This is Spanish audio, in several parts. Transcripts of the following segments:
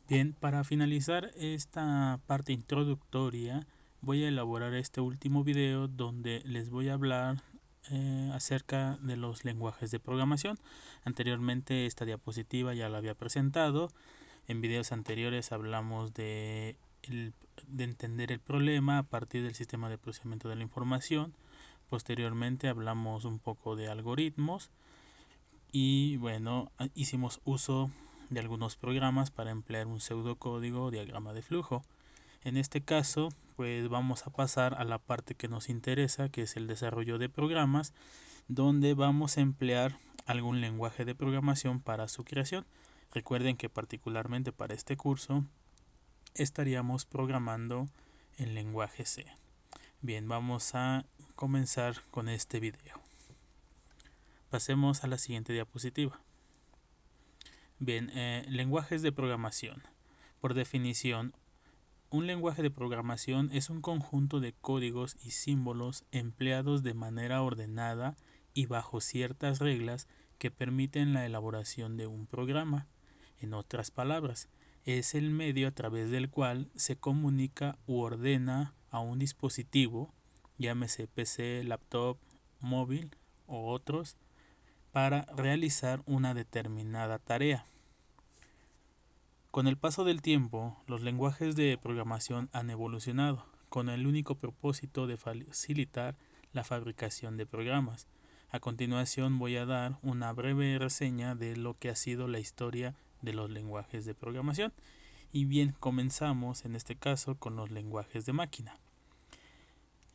Bien, para finalizar esta parte introductoria, voy a elaborar este último video donde les voy a hablar acerca de los lenguajes de programación. Anteriormente esta diapositiva ya la había presentado. En videos anteriores hablamos de entender el problema a partir del sistema de procesamiento de la información. Posteriormente hablamos un poco de algoritmos y bueno, hicimos uso de algunos programas para emplear un pseudocódigo o diagrama de flujo. En este caso, pues vamos a pasar a la parte que nos interesa, que es el desarrollo de programas, donde vamos a emplear algún lenguaje de programación para su creación. Recuerden que particularmente para este curso estaríamos programando en lenguaje C. Bien, vamos a comenzar con este video. Pasemos a la siguiente diapositiva. Bien, lenguajes de programación. Por definición, un lenguaje de programación es un conjunto de códigos y símbolos empleados de manera ordenada y bajo ciertas reglas que permiten la elaboración de un programa. En otras palabras, es el medio a través del cual se comunica u ordena a un dispositivo, llámese PC, laptop, móvil o otros, para realizar una determinada tarea. Con el paso del tiempo, los lenguajes de programación han evolucionado, con el único propósito de facilitar la fabricación de programas. A continuación voy a dar una breve reseña de lo que ha sido la historia de los lenguajes de programación. Y bien, comenzamos en este caso con los lenguajes de máquina.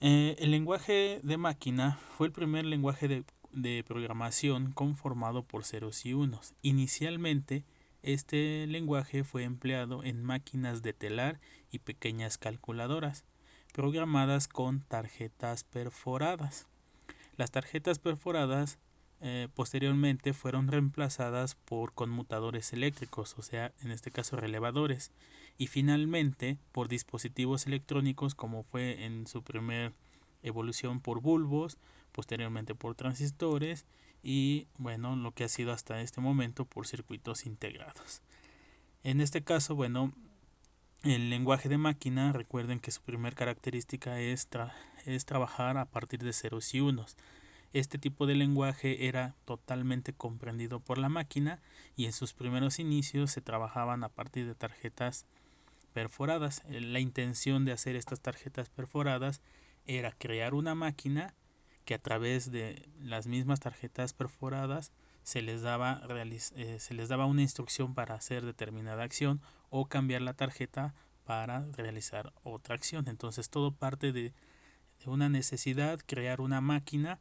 El lenguaje de máquina fue el primer lenguaje de programación conformado por ceros y unos. Inicialmente, este lenguaje fue empleado en máquinas de telar y pequeñas calculadoras, programadas con tarjetas perforadas. Las tarjetas perforadas posteriormente fueron reemplazadas por conmutadores eléctricos, o sea, en este caso relevadores, y finalmente por dispositivos electrónicos como fue en su primer evolución por bulbos, posteriormente por transistores y bueno, lo que ha sido hasta este momento por circuitos integrados. En este caso, bueno, el lenguaje de máquina, recuerden que su primer característica es trabajar a partir de ceros y unos. Este tipo de lenguaje era totalmente comprendido por la máquina y en sus primeros inicios se trabajaban a partir de tarjetas perforadas. La intención de hacer estas tarjetas perforadas era crear una máquina que a través de las mismas tarjetas perforadas se les daba una instrucción para hacer determinada acción o cambiar la tarjeta para realizar otra acción. Entonces todo parte de una necesidad, crear una máquina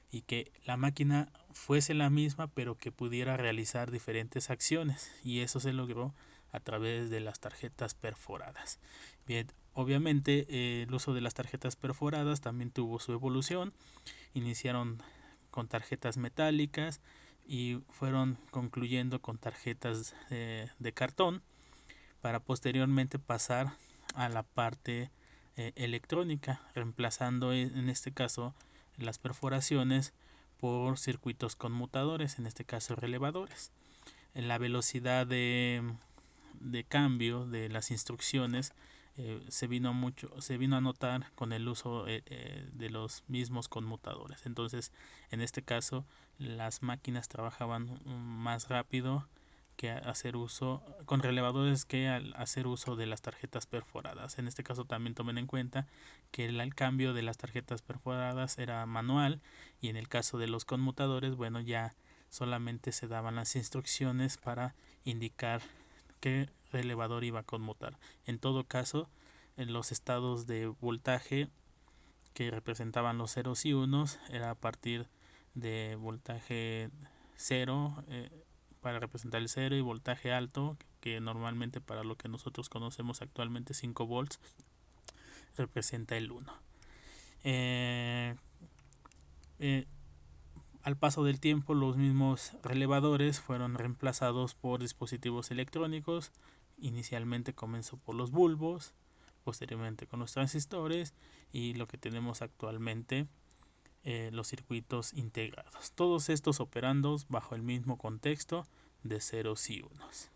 y que la máquina fuese la misma pero que pudiera realizar diferentes acciones, y eso se logró a través de las tarjetas perforadas. Bien, obviamente el uso de las tarjetas perforadas también tuvo su evolución. Iniciaron con tarjetas metálicas y fueron concluyendo con tarjetas de cartón para posteriormente pasar a la parte electrónica, reemplazando en este caso las perforaciones por circuitos conmutadores, en este caso relevadores. La velocidad de cambio de las instrucciones se vino a notar con el uso de los mismos conmutadores. Entonces, en este caso, las máquinas trabajaban más rápido que hacer uso con relevadores que al hacer uso de las tarjetas perforadas. En este caso también tomen en cuenta que el cambio de las tarjetas perforadas era manual, y en el caso de los conmutadores, bueno, ya solamente se daban las instrucciones para indicar qué relevador iba a conmutar. En todo caso, en los estados de voltaje que representaban los ceros y unos era a partir de voltaje cero para representar el cero, y voltaje alto, que normalmente para lo que nosotros conocemos actualmente 5 volts, representa el 1. Al paso del tiempo, los mismos relevadores fueron reemplazados por dispositivos electrónicos. Inicialmente comenzó por los bulbos, posteriormente con los transistores y lo que tenemos actualmente, los circuitos integrados. Todos estos operando bajo el mismo contexto de ceros y unos.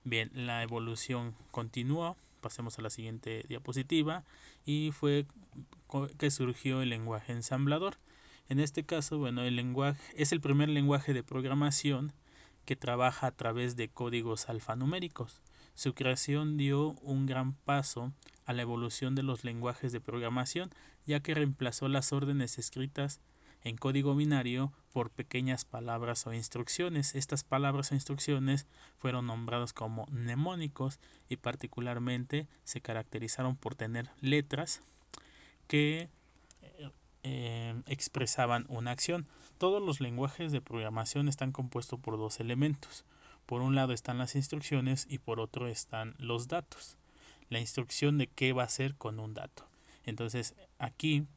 Bien, la evolución continuó. Pasemos a la siguiente diapositiva y fue que surgió el lenguaje ensamblador. En este caso, bueno, el lenguaje es el primer lenguaje de programación que trabaja a través de códigos alfanuméricos. Su creación dio un gran paso a la evolución de los lenguajes de programación, ya que reemplazó las órdenes escritas en código binario por pequeñas palabras o instrucciones. Estas palabras o instrucciones fueron nombradas como mnemónicos y particularmente se caracterizaron por tener letras que expresaban una acción. Todos los lenguajes de programación están compuestos por dos elementos. Por un lado están las instrucciones y por otro están los datos. La instrucción de qué va a hacer con un dato. Entonces aquí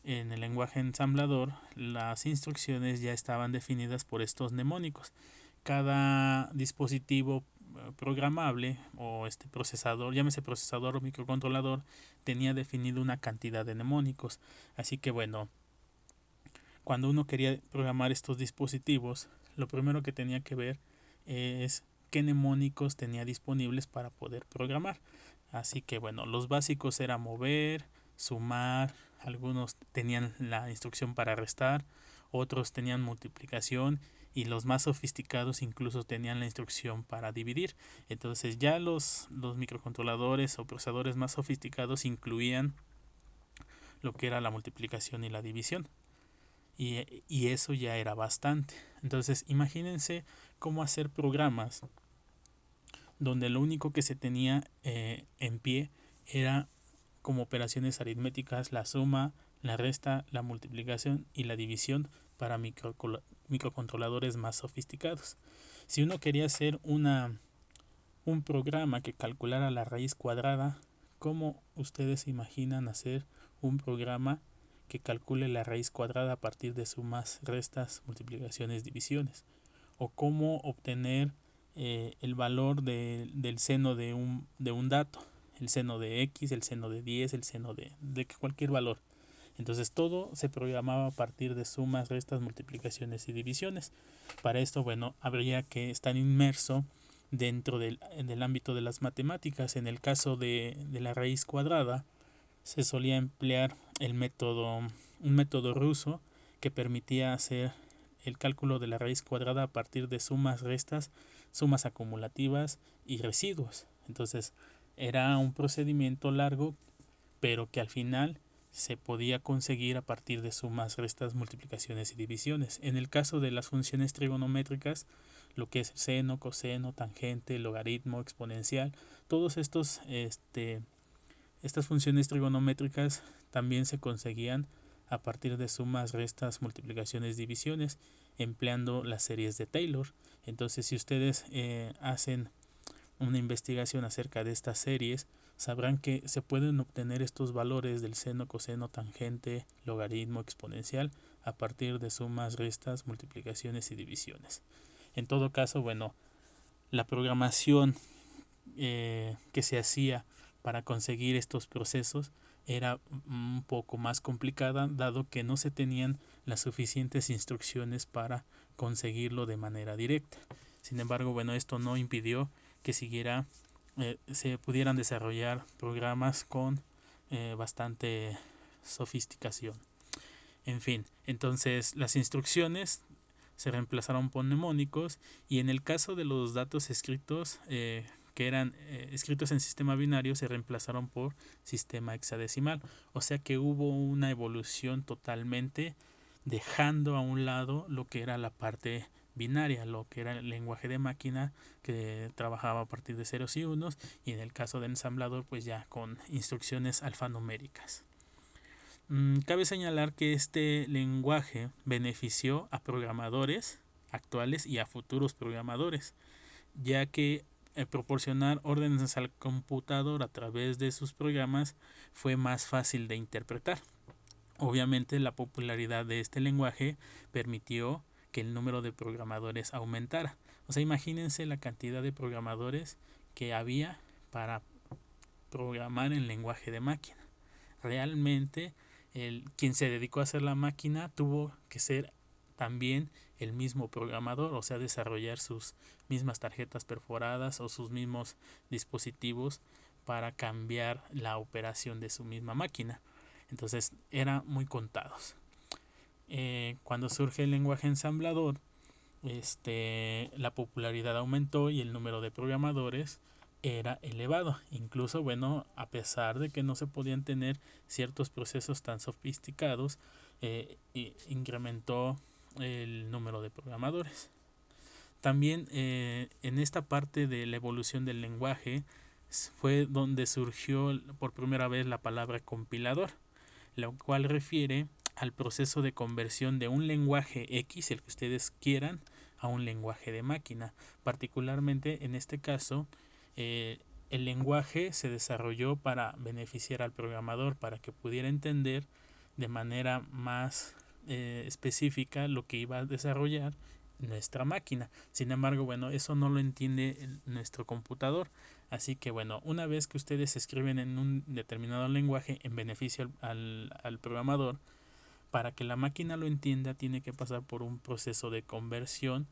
en el lenguaje ensamblador las instrucciones ya estaban definidas por estos mnemónicos. Cada dispositivo programable o este procesador, llámese procesador o microcontrolador, tenía definido una cantidad de mnemónicos. Así que bueno, cuando uno quería programar estos dispositivos, lo primero que tenía que ver es qué mnemónicos tenía disponibles para poder programar. Así que bueno, los básicos eran mover, sumar, algunos tenían la instrucción para restar, otros tenían multiplicación y los más sofisticados incluso tenían la instrucción para dividir. Entonces ya los microcontroladores o procesadores más sofisticados incluían lo que era la multiplicación y la división. Y eso ya era bastante. Entonces imagínense cómo hacer programas donde lo único que se tenía en pie era como operaciones aritméticas la suma, la resta, la multiplicación y la división para microcontroladores más sofisticados. Si uno quería hacer un programa que calculara la raíz cuadrada, ¿cómo ustedes imaginan hacer un programa que calcule la raíz cuadrada a partir de sumas, restas, multiplicaciones, divisiones? ¿O cómo obtener el valor del seno de un dato? El seno de x, el seno de 10, el seno de cualquier valor. Entonces todo se programaba a partir de sumas, restas, multiplicaciones y divisiones. Para esto, bueno, habría que estar inmerso dentro del ámbito de las matemáticas. En el caso de la raíz cuadrada, se solía emplear un método ruso que permitía hacer el cálculo de la raíz cuadrada a partir de sumas, restas, sumas acumulativas y residuos. Entonces era un procedimiento largo, pero que al final se podía conseguir a partir de sumas, restas, multiplicaciones y divisiones. En el caso de las funciones trigonométricas, lo que es seno, coseno, tangente, logaritmo, exponencial, todos estas funciones trigonométricas también se conseguían a partir de sumas, restas, multiplicaciones, divisiones, empleando las series de Taylor. Entonces, si ustedes hacen una investigación acerca de estas series, sabrán que se pueden obtener estos valores del seno, coseno, tangente, logaritmo, exponencial a partir de sumas, restas, multiplicaciones y divisiones. En todo caso, bueno, la programación que se hacía para conseguir estos procesos era un poco más complicada, dado que no se tenían las suficientes instrucciones para conseguirlo de manera directa. Sin embargo, bueno, esto no impidió que se pudieran desarrollar programas con bastante sofisticación. En fin, entonces las instrucciones se reemplazaron por mnemónicos y en el caso de los datos escritos que eran escritos en sistema binario se reemplazaron por sistema hexadecimal. O sea que hubo una evolución totalmente dejando a un lado lo que era la parte binaria, lo que era el lenguaje de máquina que trabajaba a partir de ceros y unos, y en el caso del ensamblador pues ya con instrucciones alfanuméricas. Cabe señalar que este lenguaje benefició a programadores actuales y a futuros programadores, ya que proporcionar órdenes al computador a través de sus programas fue más fácil de interpretar. Obviamente la popularidad de este lenguaje permitió que el número de programadores aumentara. O sea, imagínense la cantidad de programadores que había para programar en lenguaje de máquina. Realmente quien se dedicó a hacer la máquina tuvo que ser también el mismo programador, o sea, desarrollar sus mismas tarjetas perforadas o sus mismos dispositivos para cambiar la operación de su misma máquina. Entonces eran muy contados. Cuando surge el lenguaje ensamblador, la popularidad aumentó y el número de programadores era elevado. Incluso, bueno, a pesar de que no se podían tener ciertos procesos tan sofisticados, incrementó el número de programadores. También en esta parte de la evolución del lenguaje fue donde surgió por primera vez la palabra compilador, lo cual refiere al proceso de conversión de un lenguaje X, el que ustedes quieran, a un lenguaje de máquina. Particularmente en este caso, el lenguaje se desarrolló para beneficiar al programador, para que pudiera entender de manera más específica lo que iba a desarrollar nuestra máquina. Sin embargo, bueno, eso no lo entiende nuestro computador. Así que bueno, una vez que ustedes escriben en un determinado lenguaje en beneficio al programador, para que la máquina lo entienda tiene que pasar por un proceso de conversión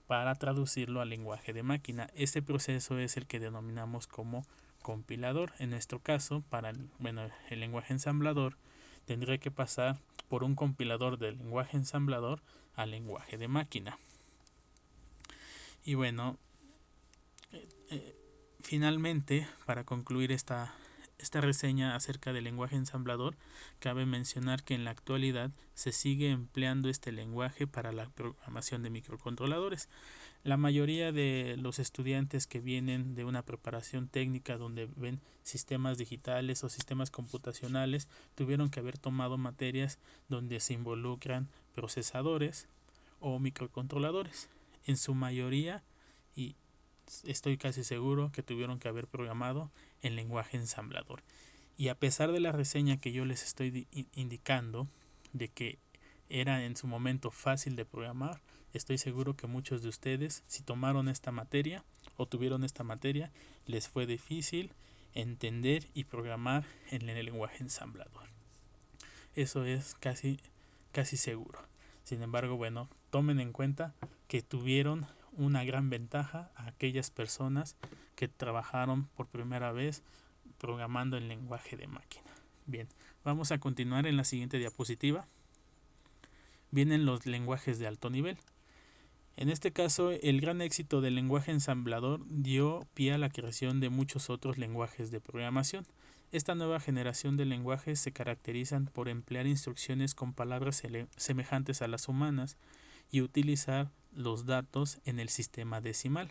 para traducirlo al lenguaje de máquina. Este proceso es el que denominamos como compilador. En nuestro caso, para el lenguaje ensamblador, tendría que pasar por un compilador del lenguaje ensamblador al lenguaje de máquina. Y bueno, finalmente, para concluir esta reseña acerca del lenguaje ensamblador, cabe mencionar que en la actualidad se sigue empleando este lenguaje para la programación de microcontroladores. La mayoría de los estudiantes que vienen de una preparación técnica donde ven sistemas digitales o sistemas computacionales tuvieron que haber tomado materias donde se involucran procesadores o microcontroladores. En su mayoría, y estoy casi seguro que tuvieron que haber programado en lenguaje ensamblador. Y a pesar de la reseña que yo les estoy indicando de que era en su momento fácil de programar, estoy seguro que muchos de ustedes, si tomaron esta materia o tuvieron esta materia, les fue difícil entender y programar en el lenguaje ensamblador. Eso es casi seguro. Sin embargo, bueno, tomen en cuenta que tuvieron una gran ventaja a aquellas personas que trabajaron por primera vez programando en lenguaje de máquina. Bien, vamos a continuar en la siguiente diapositiva. Vienen los lenguajes de alto nivel. En este caso, el gran éxito del lenguaje ensamblador dio pie a la creación de muchos otros lenguajes de programación. Esta nueva generación de lenguajes se caracterizan por emplear instrucciones con palabras semejantes a las humanas y utilizar los datos en el sistema decimal.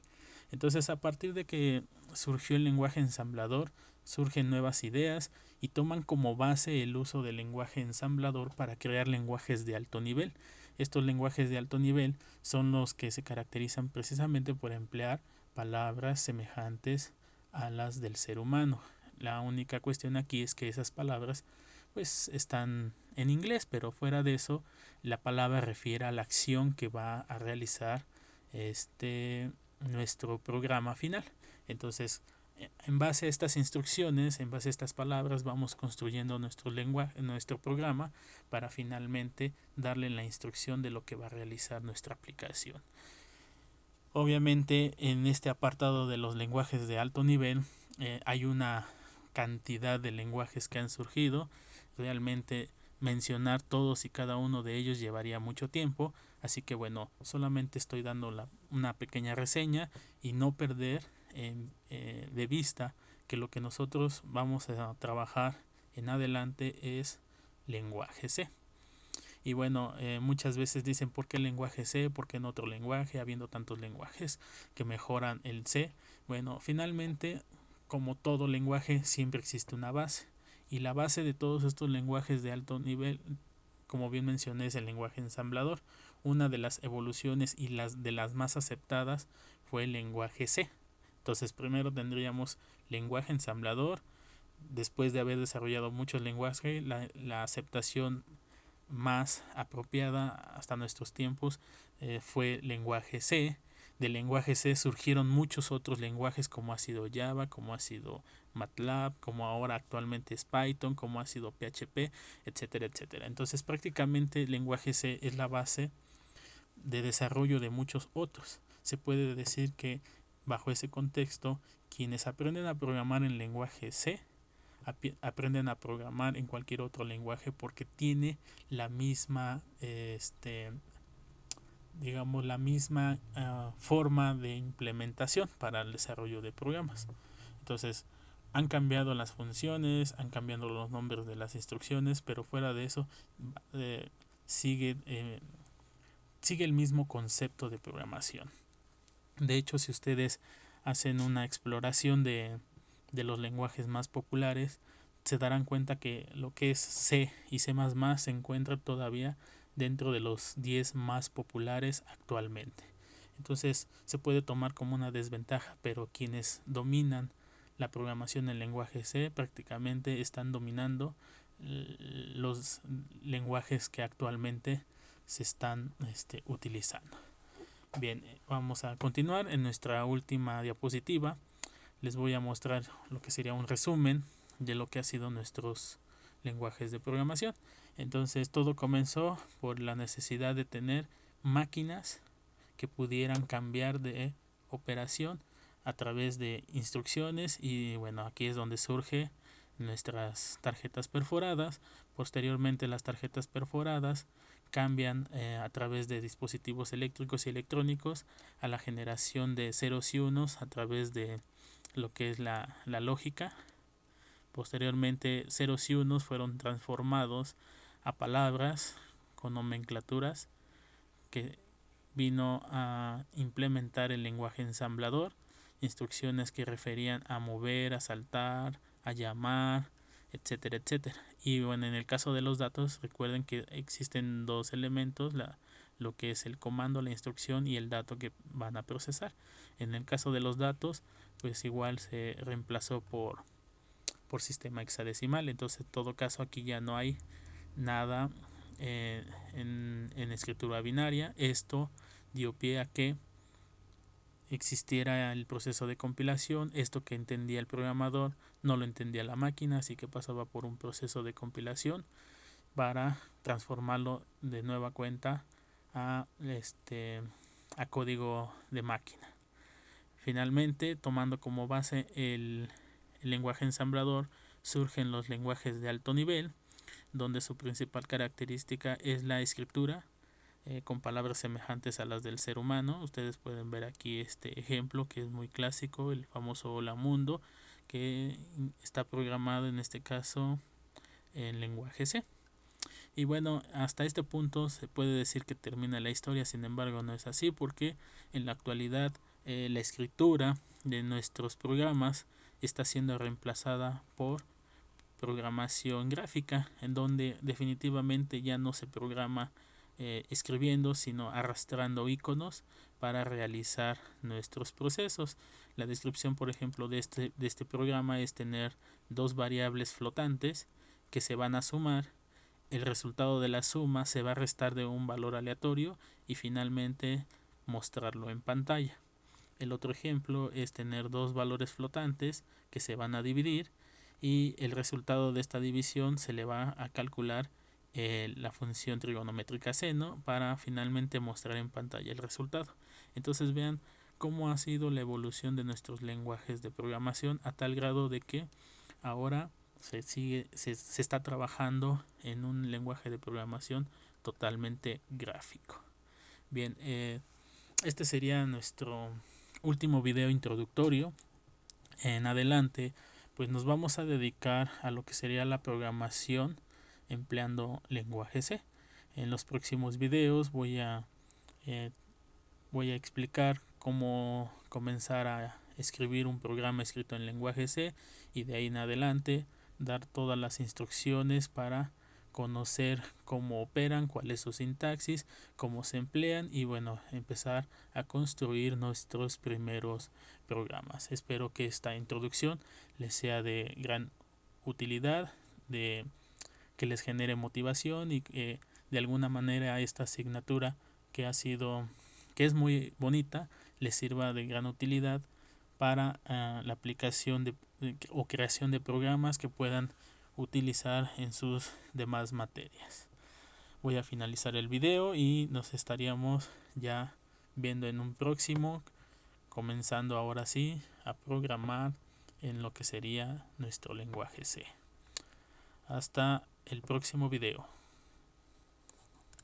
Entonces, a partir de que surgió el lenguaje ensamblador, surgen nuevas ideas y toman como base el uso del lenguaje ensamblador para crear lenguajes de alto nivel. Estos lenguajes de alto nivel son los que se caracterizan precisamente por emplear palabras semejantes a las del ser humano. La única cuestión aquí es que esas palabras pues están en inglés, pero fuera de eso la palabra refiere a la acción que va a realizar nuestro programa final. Entonces, en base a estas instrucciones, en base a estas palabras, vamos construyendo nuestro lenguaje, nuestro programa, para finalmente darle la instrucción de lo que va a realizar nuestra aplicación. Obviamente, en este apartado de los lenguajes de alto nivel, hay una cantidad de lenguajes que han surgido. Realmente mencionar todos y cada uno de ellos llevaría mucho tiempo, así que bueno, solamente estoy dando una pequeña reseña y no perder de vista que lo que nosotros vamos a trabajar en adelante es lenguaje C. Y bueno, muchas veces dicen ¿por qué lenguaje C? ¿Por qué en otro lenguaje? Habiendo tantos lenguajes que mejoran el C. Bueno, finalmente, como todo lenguaje, siempre existe una base. Y la base de todos estos lenguajes de alto nivel, como bien mencioné, es el lenguaje ensamblador. Una de las evoluciones y de las más aceptadas fue el lenguaje C. Entonces primero tendríamos lenguaje ensamblador. Después de haber desarrollado muchos lenguajes, la aceptación más apropiada hasta nuestros tiempos fue lenguaje C. Del lenguaje C surgieron muchos otros lenguajes como ha sido Java, como ha sido MATLAB, como ahora actualmente es Python, como ha sido PHP, etcétera, etcétera. Entonces prácticamente el lenguaje C es la base de desarrollo de muchos otros. Se puede decir que bajo ese contexto, quienes aprenden a programar en lenguaje C aprenden a programar en cualquier otro lenguaje porque tiene la misma digamos la misma forma de implementación para el desarrollo de programas. Entonces han cambiado las funciones, han cambiado los nombres de las instrucciones, pero fuera de eso eh, sigue sigue el mismo concepto de programación. De hecho, si ustedes hacen una exploración de los lenguajes más populares, se darán cuenta que lo que es C y C++ se encuentra todavía dentro de los 10 más populares actualmente. Entonces se puede tomar como una desventaja, pero quienes dominan la programación en lenguaje C prácticamente están dominando los lenguajes que actualmente se están utilizando. Bien, vamos a continuar. En nuestra última diapositiva les voy a mostrar lo que sería un resumen de lo que ha sido nuestros lenguajes de programación. Entonces todo comenzó por la necesidad de tener máquinas que pudieran cambiar de operación a través de instrucciones, y bueno, aquí es donde surge nuestras tarjetas perforadas. Posteriormente las tarjetas perforadas cambian a través de dispositivos eléctricos y electrónicos a la generación de ceros y unos a través de lo que es la lógica. Posteriormente ceros y unos fueron transformados a palabras con nomenclaturas que vino a implementar el lenguaje ensamblador, instrucciones que referían a mover, a saltar, a llamar, etcétera, etcétera. Y bueno, en el caso de los datos, recuerden que existen dos elementos, lo que es el comando, la instrucción y el dato que van a procesar. En el caso de los datos, pues igual se reemplazó por sistema hexadecimal. Entonces, en todo caso, aquí ya no hay nada en escritura binaria. Esto dio pie a que existiera el proceso de compilación. Esto que entendía el programador no lo entendía la máquina, así que pasaba por un proceso de compilación para transformarlo de nueva cuenta a código de máquina. Finalmente, tomando como base el lenguaje ensamblador, surgen los lenguajes de alto nivel, donde su principal característica es la escritura con palabras semejantes a las del ser humano. Ustedes pueden ver aquí este ejemplo que es muy clásico, el famoso Hola Mundo, que está programado en este caso en lenguaje C. Y bueno, hasta este punto se puede decir que termina la historia. Sin embargo, no es así, porque en la actualidad la escritura de nuestros programas está siendo reemplazada por programación gráfica, en donde definitivamente ya no se programa escribiendo, sino arrastrando iconos para realizar nuestros procesos. La descripción, por ejemplo, de este programa es tener dos variables flotantes que se van a sumar. El resultado de la suma se va a restar de un valor aleatorio y finalmente mostrarlo en pantalla. El otro ejemplo es tener dos valores flotantes que se van a dividir, y el resultado de esta división se le va a calcular la función trigonométrica seno para finalmente mostrar en pantalla el resultado. Entonces vean cómo ha sido la evolución de nuestros lenguajes de programación, a tal grado de que ahora se está trabajando en un lenguaje de programación totalmente gráfico. Bien, este sería nuestro último video introductorio. En adelante, pues nos vamos a dedicar a lo que sería la programación empleando lenguaje C. En los próximos videos voy a explicar cómo comenzar a escribir un programa escrito en lenguaje C, y de ahí en adelante dar todas las instrucciones para conocer cómo operan, cuál es su sintaxis, cómo se emplean, y bueno, empezar a construir nuestros primeros programas. Espero que esta introducción les sea de gran utilidad, de que les genere motivación, y que de alguna manera esta asignatura que es muy bonita, les sirva de gran utilidad para la aplicación o creación de programas que puedan utilizar en sus demás materias. Voy a finalizar el video y nos estaríamos ya viendo en un próximo, comenzando ahora sí a programar en lo que sería nuestro lenguaje C. Hasta el próximo video.